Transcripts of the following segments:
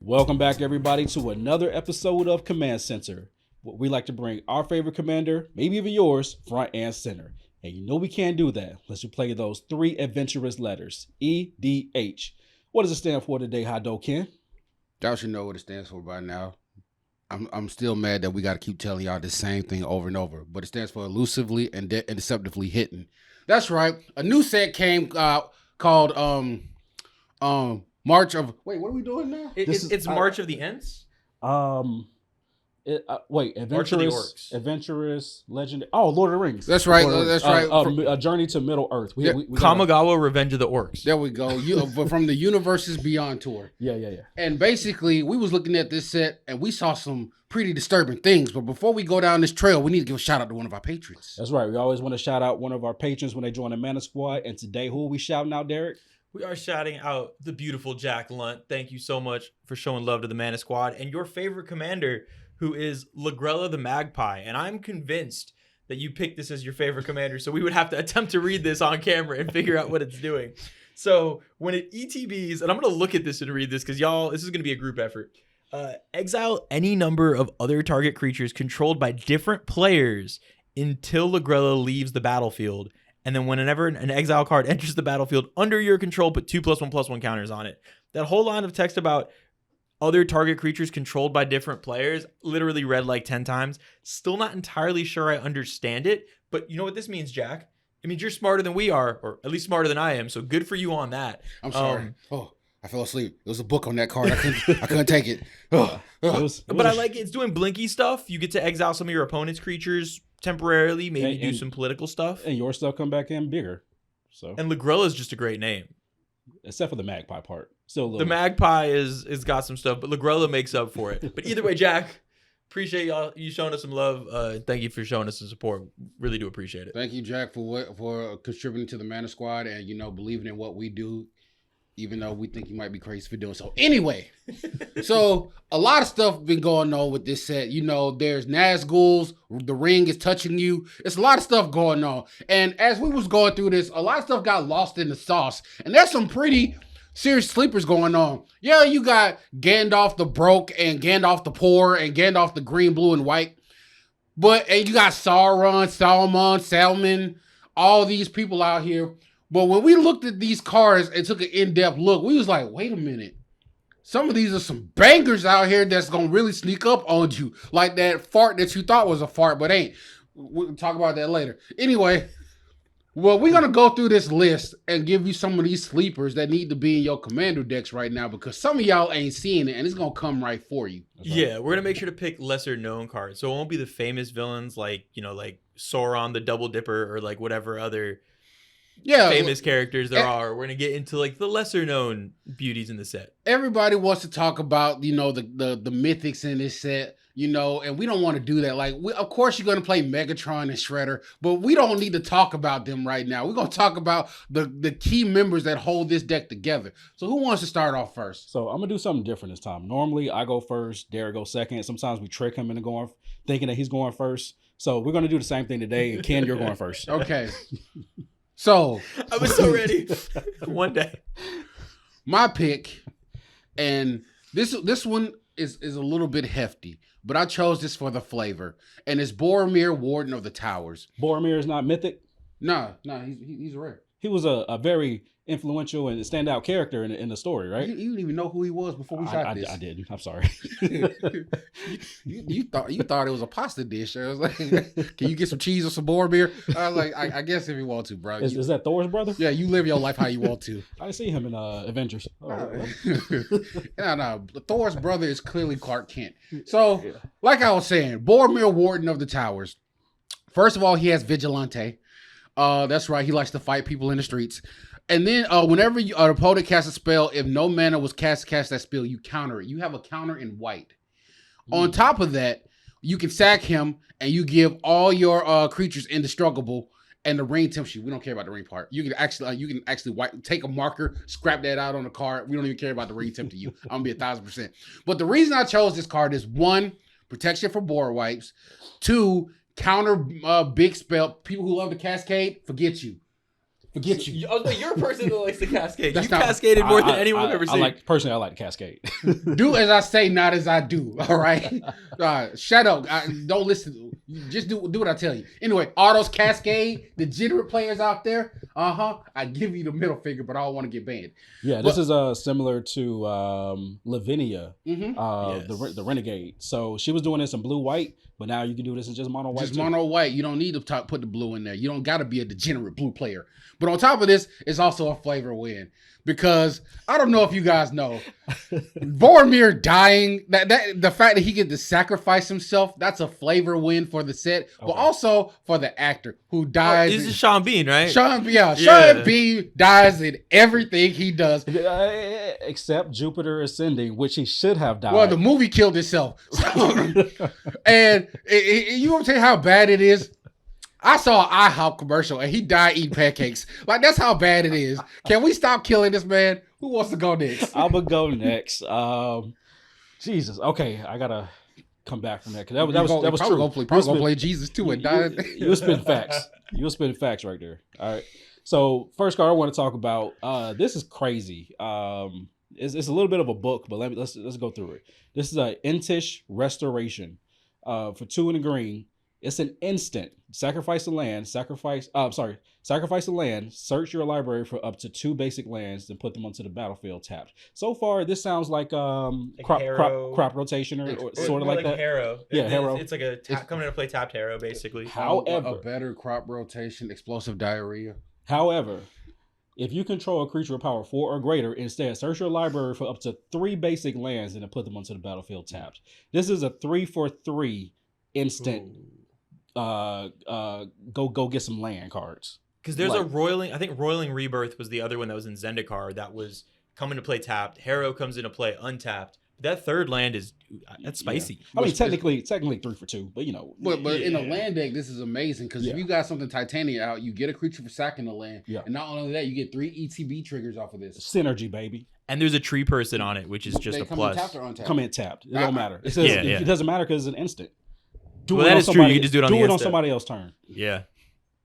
Welcome back, everybody, to another episode of Command Center. Where we like to bring our favorite commander, maybe even yours, front and center. And you know we can't do that unless you play those three adventurous letters, EDH. What does it stand for today, Hado Ken? Y'all should know what it stands for by now. I'm still mad that we got to keep telling y'all the same thing over and over, but it stands for elusively and deceptively hidden. That's right. A new set came called March of. Wait, what are we doing now? It's March of the Ents. Adventurous Legend. Oh, Lord of the Rings. That's right. That's right. A Journey to Middle Earth. We Kamigawa Revenge of the Orcs. There we go. From the Universes Beyond tour. Yeah. And basically, we was looking at this set and we saw some pretty disturbing things. But before we go down this trail, we need to give a shout out to one of our patrons. That's right. We always want to shout out one of our patrons when they join the Mana Squad. And today, who are we shouting out, Derek? We are shouting out the beautiful Jack Lunt. Thank you so much for showing love to the Mana Squad and your favorite commander, who is Lagrella the Magpie. And I'm convinced that you picked this as your favorite commander, so we would have to attempt to read this on camera and figure out what it's doing. So when it ETBs, and I'm going to look at this and read this because y'all, this is going to be a group effort. Exile any number of other target creatures controlled by different players until Lagrella leaves the battlefield. And then whenever an exile card enters the battlefield under your control, put 2+1/+1 counters on it. That whole line of text about other target creatures controlled by different players, literally read like 10 times. Still not entirely sure I understand it, but you know what this means, Jack? It means you're smarter than we are, or at least smarter than I am, so good for you on that. I'm sorry. I fell asleep. There was a book on that card. I couldn't take it. But I like it. It's doing blinky stuff. You get to exile some of your opponent's creatures temporarily, maybe do some political stuff. And your stuff come back in bigger. So. And Lagrella is just a great name. Except for the Magpie part. Still the Magpie is got some stuff, but Lagrella makes up for it. But either way, Jack, appreciate you showing us some love. Thank you for showing us some support. Really do appreciate it. Thank you, Jack, for contributing to the Mana Squad and believing in what we do, even though we think you might be crazy for doing so. Anyway, so a lot of stuff been going on with this set. There's Nazguls, the ring is touching you. It's a lot of stuff going on. And as we was going through this, a lot of stuff got lost in the sauce. And there's some pretty serious sleepers going on. Yeah, you got Gandalf the Broke and Gandalf the Poor and Gandalf the Green, Blue, and White. And you got Sauron, Salmon, all these people out here. But when we looked at these cards and took an in-depth look, we was like, wait a minute. Some of these are some bangers out here that's going to really sneak up on you. Like that fart that you thought was a fart, but ain't. We'll talk about that later. Anyway, well, we're going to go through this list and give you some of these sleepers that need to be in your commander decks right now because some of y'all ain't seeing it and it's going to come right for you. Yeah, we're going to make sure to pick lesser known cards. So it won't be the famous villains like Sauron the Double Dipper or like whatever other famous characters there are. We're gonna get into like the lesser known beauties in the set. Everybody wants to talk about the mythics in this set, and we don't want to do that. Like, of course you're gonna play Megatron and Shredder, but we don't need to talk about them right now. We're gonna talk about the key members that hold this deck together. So who wants to start off first? So I'm gonna do something different this time. Normally I go first, Derek goes second. Sometimes we trick him into thinking that he's going first. So we're gonna do the same thing today. And Ken, you're going first. Okay. So I was so ready. One day, my pick, and this one is a little bit hefty, but I chose this for the flavor, and it's Boromir, Warden of the Towers. Boromir is not mythic. No, he's rare. He was a very influential and standout character in the story, right? You didn't even know who he was before we shot this. I didn't. I'm sorry. you thought it was a pasta dish. I was like, can you get some cheese or some Boromir? I was like, I guess if you want to, bro. Is that Thor's brother? Yeah, you live your life how you want to. I see him in Avengers. No. Thor's brother is clearly Clark Kent. So, like I was saying, Boromir, Warden of the Towers. First of all, he has Vigilante. That's right. He likes to fight people in the streets. And then whenever an opponent casts a spell, if no mana was cast that spell, you counter it. You have a counter in white. On top of that, you can sack him and you give all your creatures indestructible and the ring tempts you. We don't care about the ring part. You can actually take a marker, scrap that out on the card. We don't even care about the ring tempting you. I'm gonna be 1,000%. But the reason I chose this card is 1, protection for board wipes. 2, counter big spell. People who love the cascade, forget you. Forget you. You're a person that likes to cascade. That's You not- cascaded more than anyone I've ever seen. Personally, I like to cascade. Do as I say, not as I do. All right. Shut up. Don't listen. Just do what I tell you. Anyway, all those Cascade degenerate players out there. I give you the middle finger, but I don't want to get banned. Yeah, this is similar to Lavinia, Mm-hmm. the Renegade. So she was doing this in blue white, but now you can do this in just mono white. Just mono white. You don't need to put the blue in there. You don't got to be a degenerate blue player. But on top of this, it's also a flavor win. Because I don't know if you guys know, Boromir dying, that the fact that he get to sacrifice himself, that's a flavor win for the set, but also for the actor who dies. This is Sean Bean, right? Sean Bean dies in everything he does. Except Jupiter Ascending, which he should have died. Well, the movie killed itself. And you want to tell you how bad it is? I saw an IHOP commercial and he died eating pancakes. Like, that's how bad it is. Can we stop killing this man? Who wants to go next? I'm going to go next. Jesus. Okay, I got to come back from that. Because that was true. Probably going to play Jesus too and die. You were spitting facts. You were spitting facts right there. All right. So, first card I want to talk about, this is crazy. It's a little bit of a book, but let's go through it. This is a Intish Restoration for 2 in the green. It's an instant. Sacrifice the land. Sacrifice the land. Search your library for up to 2 basic lands, then put them onto the battlefield tapped. So far, this sounds like crop rotation or sort of like that. Harrow. Yeah, Harrow. It's like coming into play tapped Harrow, basically. However, a better crop rotation, explosive diarrhea. However, if you control a creature of power 4 or greater, instead search your library for up to 3 basic lands and then put them onto the battlefield tapped. This is a 3/3 instant. Ooh. Go get some land cards. Because there's a Roiling, I think Roiling Rebirth was the other one that was in Zendikar that was coming to play tapped. Harrow comes into play untapped. That third land that's spicy. Yeah. I mean, technically 3 for 2, but you know. But in a land deck, this is amazing because if you got something Titania out, you get a creature for sacking the land, and not only that, you get 3 ETB triggers off of this. Synergy, baby. And there's a tree person on it, which is just a plus. Come in tapped. It don't matter. It says it doesn't matter because it's an instant. That is true. You can just do it on the instant. On somebody else's turn. Yeah.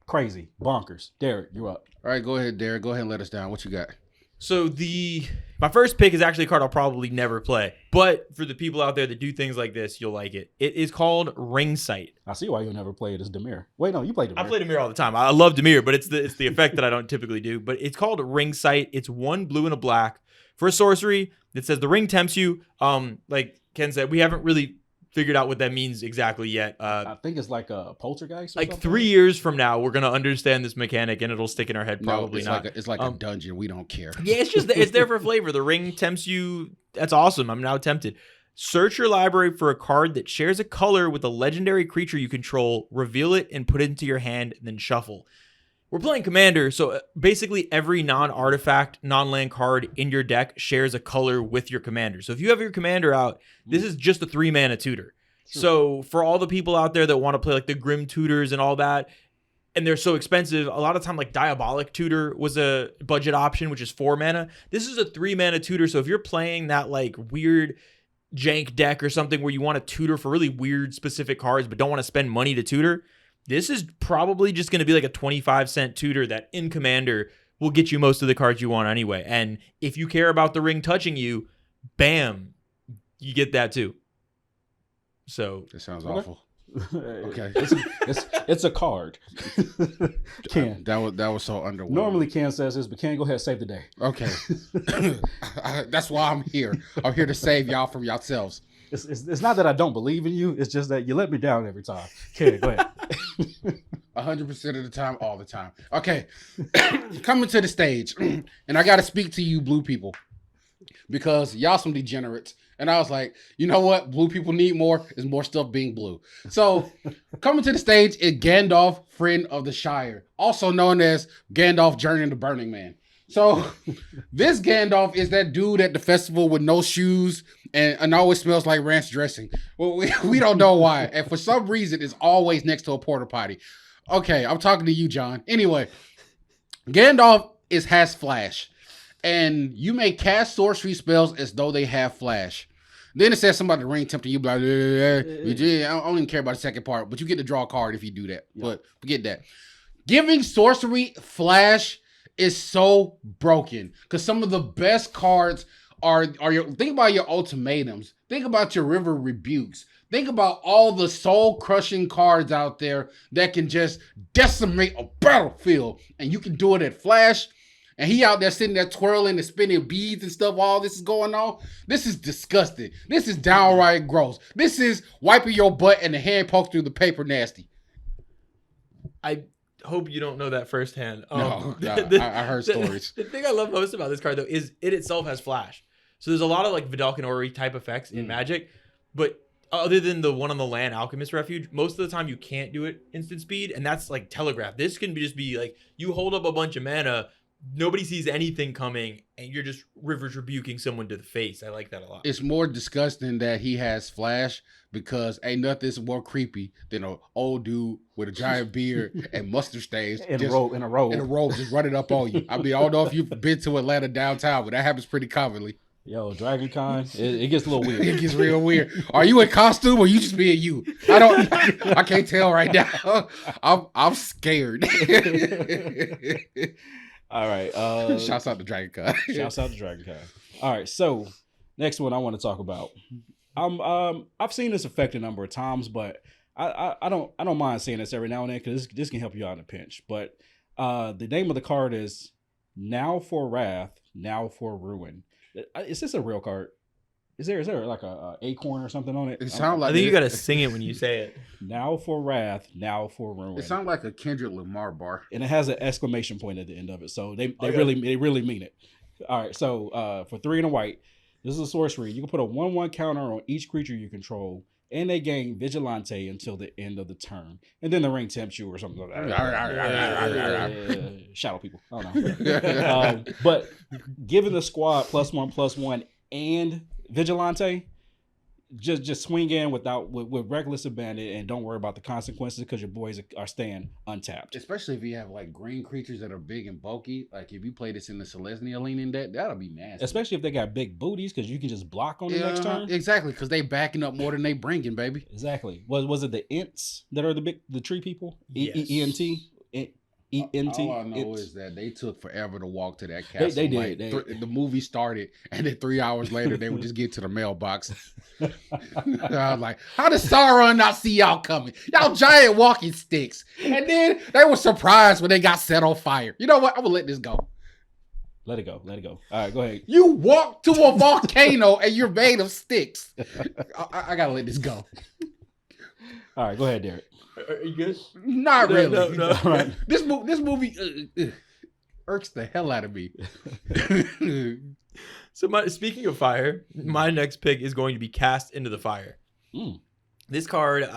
Crazy. Bonkers. Derek, you're up. All right, go ahead, Derek. Go ahead and let us down. What you got? So my first pick is actually a card I'll probably never play. But for the people out there that do things like this, you'll like it. It is called Ring Sight. I see why you'll never play it as Dimir. Wait, no, you play Dimir. I play Dimir all the time. I love Dimir, but it's the effect that I don't typically do. But it's called Ring Sight. It's 1 blue and a black. For a sorcery, it says the ring tempts you. Like Ken said, we haven't really figured out what that means exactly yet. I think it's like a poltergeist or like something. 3 years from now, we're going to understand this mechanic and it'll stick in our head. Probably not. It's like a dungeon. We don't care. Yeah, it's there for flavor. The ring tempts you. That's awesome. I'm now tempted. Search your library for a card that shares a color with a legendary creature you control. Reveal it and put it into your hand, and then shuffle. We're playing Commander, so basically every non-artifact, non-land card in your deck shares a color with your Commander. So if you have your Commander out, this is just a 3-mana tutor. Sure. So for all the people out there that want to play like the Grim Tutors and all that, and they're so expensive, a lot of time like Diabolic Tutor was a budget option, which is 4 mana. This is a 3-mana tutor, so if you're playing that like weird jank deck or something where you want to tutor for really weird specific cards but don't want to spend money to tutor, this is probably just going to be like a 25-cent tutor that in Commander will get you most of the cards you want anyway. And if you care about the ring touching you, bam, you get that too. So that sounds awful. Okay, it's a card. Ken, that was so underwhelming. Normally Ken says this, but Ken, go ahead and save the day. Okay, that's why I'm here. I'm here to save y'all from yourselves. It's not that I don't believe in you. It's just that you let me down every time. Ken, go ahead. 100% of the time, all the time. Okay, coming to the stage, and I got to speak to you, blue people, because y'all some degenerates. And I was like, you know what? Blue people need more. Is more stuff being blue. So coming to the stage is Gandalf, Friend of the Shire, also known as Gandalf Journey to Burning Man. So this Gandalf is that dude at the festival with no shoes and always smells like ranch dressing. Well, we don't know why. And for some reason, it's always next to a porta potty. Okay, I'm talking to you, John. Anyway, Gandalf has flash. And you may cast sorcery spells as though they have flash. Then it says somebody ring tempting you, blah, blah, blah. I don't even care about the second part, but you get to draw a card if you do that. Yeah. But forget that. Giving sorcery flash is so broken because some of the best cards are your. Think about your ultimatums. Think about your river rebukes. Think about all the soul crushing cards out there that can just decimate a battlefield, and you can do it at Flash. And he out there sitting there twirling and spinning beads and stuff. All this is going on. This is disgusting. This is downright gross. This is wiping your butt and the hand poked through the paper nasty. I hope you don't know that firsthand. No, I heard stories. The thing I love most about this card, though, is it itself has Flash. So there's a lot of like Vidalcan Ori type effects in Magic, but other than the one on the land Alchemist Refuge, most of the time you can't do it instant speed, and that's like telegraph. This can just be like you hold up a bunch of mana, nobody sees anything coming, and you're just Rivers rebuking someone to the face. I like that a lot. It's more disgusting that he has Flash because ain't nothing more creepy than an old dude with a giant beard and mustard stains In a robe, just running up on you. I mean, I don't know if you've been to Atlanta downtown, but that happens pretty commonly. Yo, Dragon Con, it gets a little weird. It gets real weird. Are you in costume or you just being you? I can't tell right now. I'm scared. All right. Shouts out to Dragon Con. Shouts out to Dragon Con. All right, so next one I want to talk about. I've seen this effect a number of times, but I don't mind seeing this every now and then because this can help you out in a pinch. But the name of the card is Now for Wrath, Now for Ruin. Is this a real card? Is there like a acorn or something on it? It sounds like I think you got to sing it when you say it. Now for Wrath, Now for Ruin. It sounds like a Kendrick Lamar bar, and it has an exclamation point at the end of it. So they really mean it. All right, so for 3 and a white, this is a sorcery. You can put a 1/1 counter on each creature you control, and they gain Vigilante until the end of the turn. And then the ring tempts you or something like that. Shadow people. I don't know. But given the squad +1/+1 and Vigilante, just swing in with reckless abandon and don't worry about the consequences because your boys are staying untapped. Especially if you have like green creatures that are big and bulky. Like if you play this in the Selesnya leaning deck, that'll be nasty. Especially if they got big booties because you can just block on the next turn. Exactly, because they backing up more than they bringing, baby. Exactly. Was it the Ints that are the tree people? Yes. ENT? ENT? All I know is that they took forever to walk to that castle. They did. The movie started, and then 3 hours later, they would just get to the mailbox. I was like, how does Sauron not see y'all coming? Y'all giant walking sticks. And then they were surprised when they got set on fire. You know what? I'm going to let this go. Let it go. All right, go ahead. You walk to a volcano, and you're made of sticks. I got to let this go. All right, go ahead, Derek. Are you good? Not really. No. Right. This movie irks the hell out of me. So speaking of fire, my next pick is going to be Cast into the Fire. This card,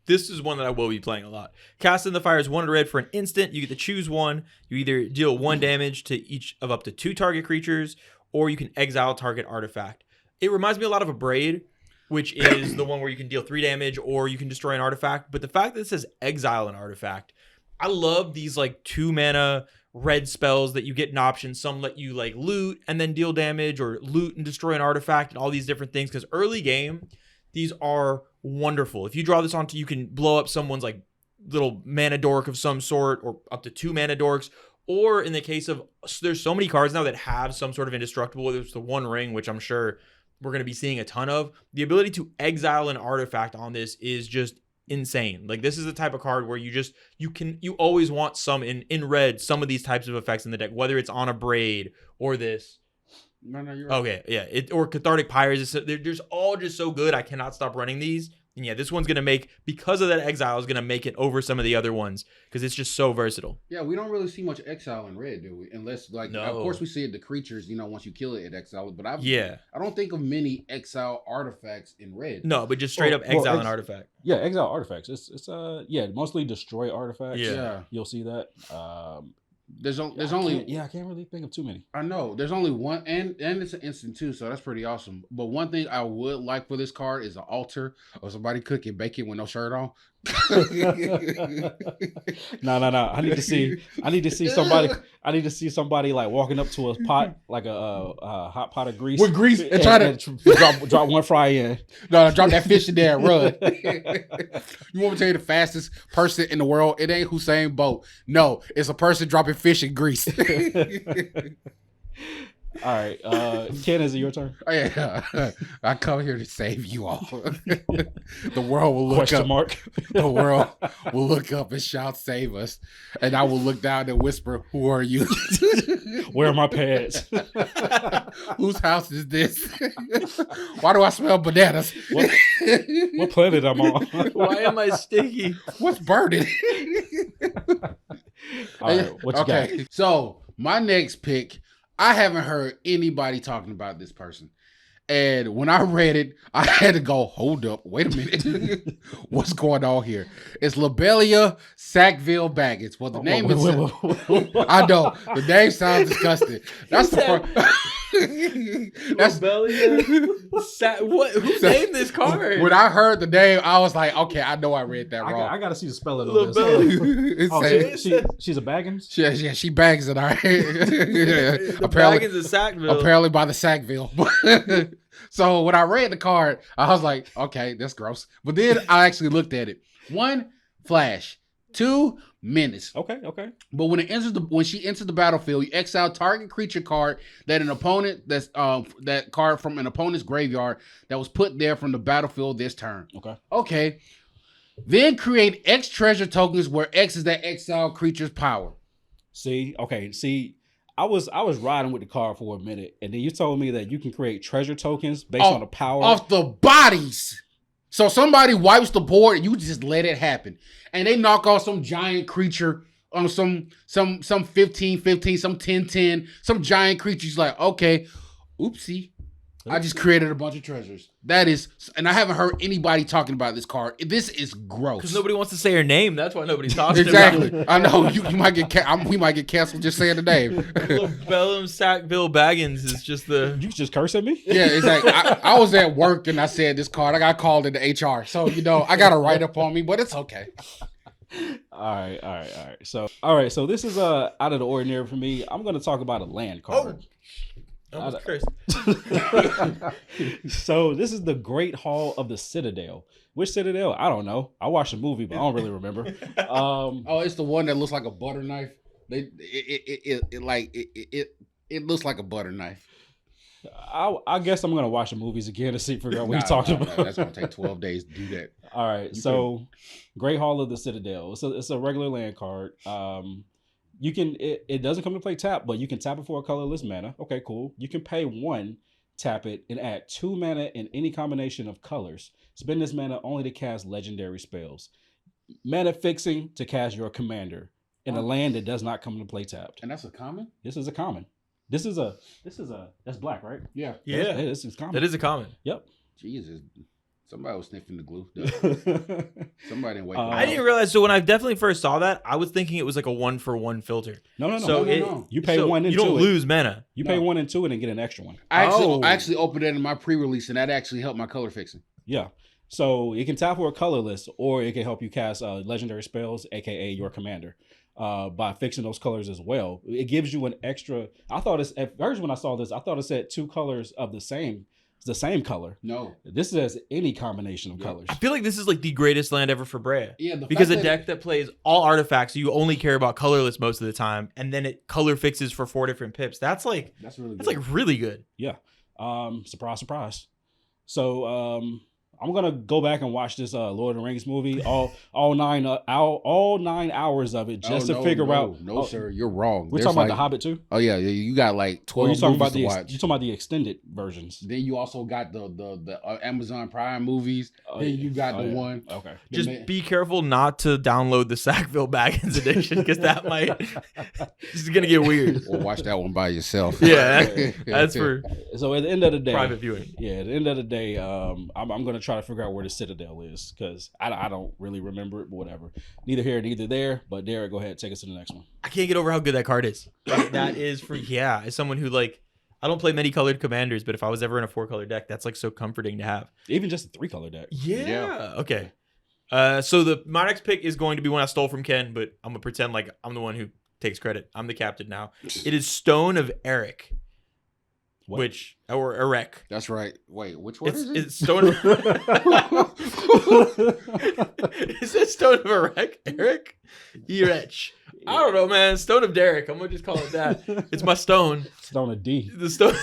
this is one that I will be playing a lot. Cast in the Fire is 1 red for an instant. You get to choose one. You either deal 1 damage to each of up to 2 target creatures, or you can exile target artifact. It reminds me a lot of a Braid, which is the one where you can deal 3 damage or you can destroy an artifact. But the fact that it says exile an artifact, I love these like 2 mana red spells that you get an option. Some let you like loot and then deal damage, or loot and destroy an artifact, and all these different things. Because early game, these are wonderful. If you draw this onto, you can blow up someone's like little mana dork of some sort, or up to 2 mana dorks. Or in the case of, there's so many cards now that have some sort of indestructible, whether it's the One Ring, which I'm sure we're going to be seeing a ton of. The ability to exile an artifact on this is just insane. Like, this is the type of card where you always want some in red, some of these types of effects in the deck, whether it's on a Braid or this. No, you're right. Okay, yeah, or Cathartic Pyres. They're just all just so good. I cannot stop running these. And yeah, this one's going to make, because of that exile, is going to make it over some of the other ones because it's just so versatile. Yeah, we don't really see much exile in red, do we? Unless, like, No. Of course we see it, the creatures, once you kill it, it exiles. But I don't think of many exile artifacts in red. No, but just straight up exile an artifact. Yeah, exile artifacts. It's mostly destroy artifacts. Yeah. You'll see that. There's I only can't really think of too many. I know there's only one, and it's an instant too, so that's pretty awesome. But one thing I would like for this card is an altar of somebody cooking bacon with no shirt on. No. I need to see somebody. I need to see somebody like walking up to a pot, like a hot pot of grease With grease and try to drop one fry in. No, drop that fish in there and run. You want me to tell you the fastest person in the world? It ain't Usain Bolt. No, it's a person dropping fish in grease. All right, Ken, is it your turn? Oh, yeah. I come here to save you all. The world will look Question up. mark. The world will look up and shout, "Save us!" And I will look down and whisper, "Who are you? Where are my pads? Whose house is this? Why do I smell bananas? What planet I'm on?" Why am I sticky? What's burning?" All right, what you got? So my next pick, I haven't heard anybody talking about this person. And when I read it, I had to go, hold up, wait a minute. What's going on here? It's Lobelia Sackville Baggins. Well, the name is... I know. The name sounds disgusting. That's the part... Who named this card? When I heard the name, I was like, okay, I know I read that wrong. I gotta see the spelling of this. She's a Baggins? Yeah, she bags it, all right. Apparently, Baggins is Sackville. Apparently by the Sackville. So when I read the card, I was like, okay, that's gross. But then I actually looked at it. 1, Flash. 2, Menace. Okay. But when she enters the battlefield, you exile target creature card that card from an opponent's graveyard that was put there from the battlefield this turn. Okay. Then create X treasure tokens where X is that exile creature's power. See, I was riding with the card for a minute, and then you told me that you can create treasure tokens based on the power of the bodies. So somebody wipes the board, and you just let it happen, and they knock off some giant creature on some 15-15, some 10-10, some giant creatures. Like, okay, oopsie. I just created a bunch of treasures. That is, and I haven't heard anybody talking about this card. This is gross. Because nobody wants to say her name. That's why nobody's talking exactly. about it. I know. You might get we might get canceled just saying the name. Bellum Sackville Baggins is just the... You just curse at me? Yeah, exactly. I was at work and I said this card. I got called into HR. So, I got a write-up on me, but it's okay. All right. So this is out of the ordinary for me. I'm going to talk about a land card. So this is the Great Hall of the Citadel. Which Citadel? I don't know. I watched the movie, but I don't really remember. It's the one that looks like a butter knife. It looks like a butter knife. I guess I'm gonna watch the movies again to figure out what you're talking about. That's gonna take 12 days to do that. All right, Great Hall of the Citadel. It's a regular land card. You can it doesn't come to play tap, but you can tap it for a colorless mana. Okay, cool. You can pay 1, tap it, and add 2 mana in any combination of colors. Spend this mana only to cast legendary spells. Mana fixing to cast your commander in a land that does not come to play tapped. And that's a common? This is a common. This is that's black, right? Yeah. This is common. That is a common. Yep. Jesus. Somebody was sniffing the glue. Somebody didn't wake up. I didn't realize. So when I definitely first saw that, I was thinking it was like a 1-for-1 filter. No. So no. You pay 1 and 2. You don't lose mana. You pay 1 and 2 and then get an extra one. I actually opened it in my pre-release, and that actually helped my color fixing. Yeah. So it can tap for a colorless, or it can help you cast legendary spells, aka your commander, by fixing those colors as well. It gives you an extra. I thought at first when I saw this, I thought it said 2 colors of the same color. No, this says any combination of colors. I feel like this is like the greatest land ever for Brea. Yeah, because a deck that plays all artifacts, you only care about colorless most of the time, and then it color fixes for 4 different pips. That's really good. Yeah. Surprise. So I'm gonna go back and watch this Lord of the Rings movie, all 9 hours of it, just to figure out. No, sir, you're wrong. We're talking about The Hobbit too. Oh yeah, you got like 12 movies to watch. You're talking about the extended versions. Then you also got the Amazon Prime movies. Then you got the one. Okay. Just be careful not to download the Sackville Baggins edition, because that might this is gonna get weird. Or watch that one by yourself. Yeah, that's for. So at the end of the day, private viewing. Yeah, at the end of the day, I'm gonna try to figure out where the Citadel is, because I don't really remember it, but whatever. Neither here, neither there. But Derek, go ahead, take us to the next one. I can't get over how good that card is. That is for as someone who I don't play many colored commanders, but if I was ever in a 4-color deck, that's like so comforting to have. Even just a 3-color deck. Yeah. Okay. So my next pick is going to be one I stole from Ken, but I'm gonna pretend like I'm the one who takes credit. I'm the captain now. It is Stone of Eric. What? Or Erek. That's right. Wait, which one is it? It's Stone of Is it Stone of Erek? Eric? Erech. I don't know, man. Stone of Derek. I'm gonna just call it that. It's my stone. Stone of D. The stone.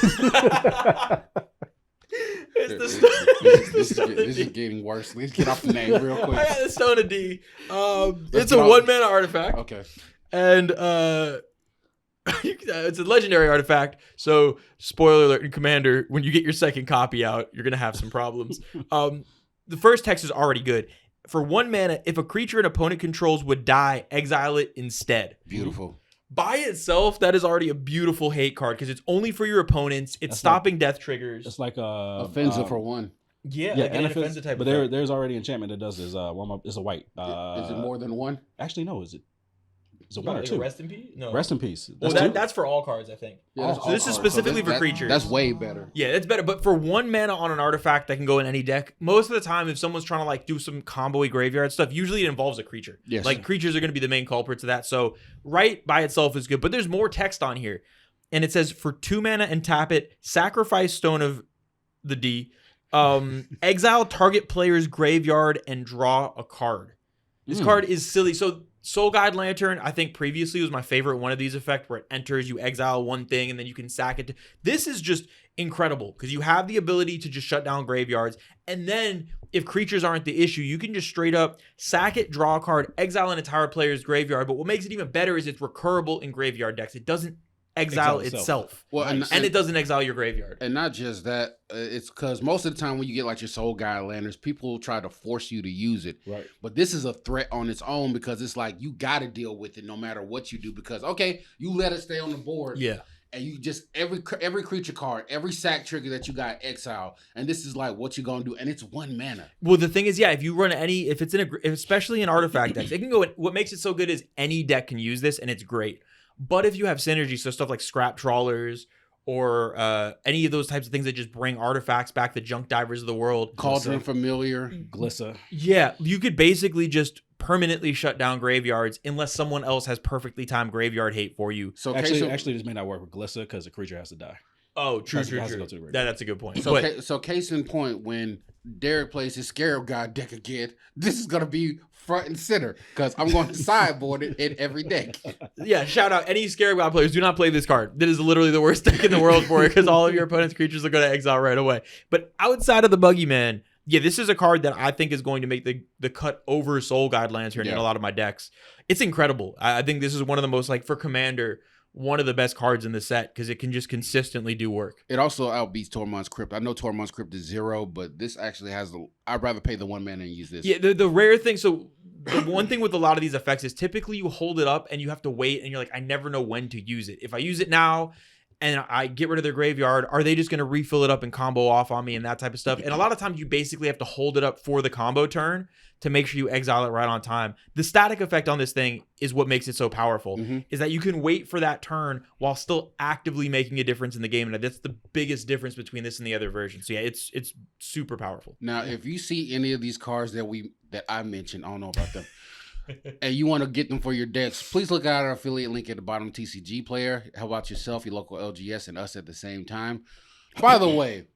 It's the stone. This is getting worse. Let's get off the name real quick. I got the Stone of D. It's a 1-mana artifact. Okay. And it's a legendary artifact. So, spoiler alert in Commander, when you get your second copy out, you're going to have some problems. The first text is already good. For 1 mana, if a creature an opponent controls would die, exile it instead. Beautiful. By itself, that is already a beautiful hate card because it's only for your opponents. It's stopping death triggers. It's like offensive for 1. Yeah, yeah, like an offensive type. But of there's already enchantment that does this. It's a white. Is it more than 1? Actually, no. Is it? Is it No, 1 or like 2? Rest in peace. No. Rest in peace. Well, That's 2? that's for all cards, I think. Yeah, So this is specifically for creatures. That's way better. Yeah, it's better. But for 1 mana on an artifact that can go in any deck, most of the time, if someone's trying to like do some combo-y graveyard stuff, usually it involves a creature. Yes. Like creatures are going to be the main culprits of that. So right by itself is good. But there's more text on here. And it says for 2 mana and tap it, sacrifice Stone of the D, exile target player's graveyard and draw a card. This card is silly. So Soul Guide Lantern, I think previously was my favorite one of these effects where it enters, you exile one thing, and then you can sack it. This is just incredible because you have the ability to just shut down graveyards. And then if creatures aren't the issue, you can just straight up sack it, draw a card, exile an entire player's graveyard. But what makes it even better is it's recurable in graveyard decks. It doesn't exile itself. Well, and it doesn't exile your graveyard. And not just that, it's because most of the time when you get like your Soul Guide Lanterns, people try to force you to use it. Right. But this is a threat on its own because it's like you got to deal with it no matter what you do because, okay, you let it stay on the board. Yeah. And you just, every creature card, every sack trigger that you got exile. And this is like what you're going to do. And it's 1 mana. Well, the thing is, yeah, if you run if it's especially in artifact decks, it can go in, what makes it so good is any deck can use this and it's great. But if you have synergy, so stuff like Scrap Trawlers or any of those types of things that just bring artifacts back, the Junk Divers of the world. Cauldron Familiar. Glissa. Yeah, you could basically just permanently shut down graveyards unless someone else has perfectly timed graveyard hate for you. So actually, this may not work with Glissa because the creature has to die. Oh, true. That's a good point. So case in point, when Derek plays his Scarab God deck again, this is going to be front and center because I'm going to sideboard it in every deck. Yeah, shout out any Scarab God players. Do not play this card. That is literally the worst deck in the world for it because all of your opponent's creatures are going to exile right away. But outside of the Buggy Man, yeah, this is a card that I think is going to make the cut over Soul Guide Lantern in a lot of my decks. It's incredible. I think this is one of the most, like, for Commander, one of the best cards in the set because it can just consistently do work. It also outbeats Tormund's Crypt. I know Tormund's Crypt is 0, but this actually has I'd rather pay the 1 mana and use this. Yeah, the rare thing. So the one thing with a lot of these effects is typically you hold it up and you have to wait and you're like, I never know when to use it. If I use it now and I get rid of their graveyard, are they just going to refill it up and combo off on me and that type of stuff? And a lot of times you basically have to hold it up for the combo turn to make sure you exile it right on time. The static effect on this thing is what makes it so powerful, is that you can wait for that turn while still actively making a difference in the game. And that's the biggest difference between this and the other version. So yeah, it's super powerful. Now, if you see any of these cards that I mentioned, I don't know about them, and you want to get them for your decks, please look at our affiliate link at the bottom, TCG Player. Help out yourself, your local LGS, and us at the same time. By the way,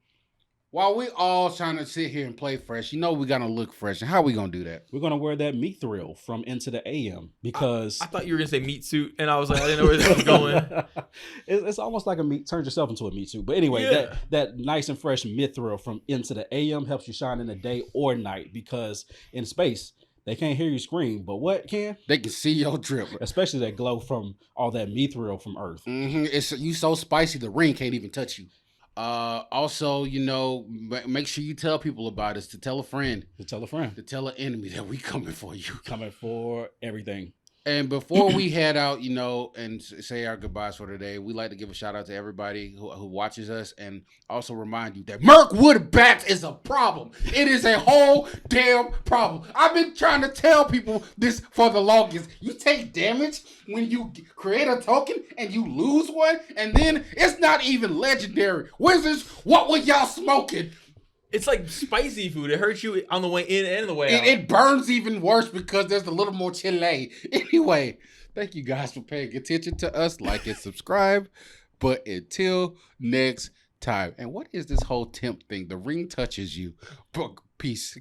while we all trying to sit here and play fresh, you know we're going to look fresh. And how are we going to do that? We're going to wear that meat thrill from Into the AM because... I thought you were going to say meat suit, and I was like, I didn't know where this was going. It's almost like turns yourself into a meat suit. But anyway, that nice and fresh mithril from Into the AM helps you shine in the day or night because in space, they can't hear you scream, but what can? They can see your drip. Especially that glow from all that mithril from Earth. It's you so spicy, the ring can't even touch you. Also, you know, make sure you tell people about us, to tell a friend. To tell a friend. To tell an enemy that we coming for you. Coming for everything. And before we head out, you know, and say our goodbyes for today, we like to give a shout out to everybody who watches us and also remind you that Mirkwood bats is a problem. It is a whole damn problem. I've been trying to tell people this for the longest. You take damage when you create a token and you lose one, and then it's not even legendary. Wizards, what were y'all smoking? It's like spicy food. It hurts you on the way in and the way out. It burns even worse because there's a little more chile. Anyway, thank you guys for paying attention to us. Like and subscribe. But until next time. And what is this whole temp thing? The ring touches you. Peace.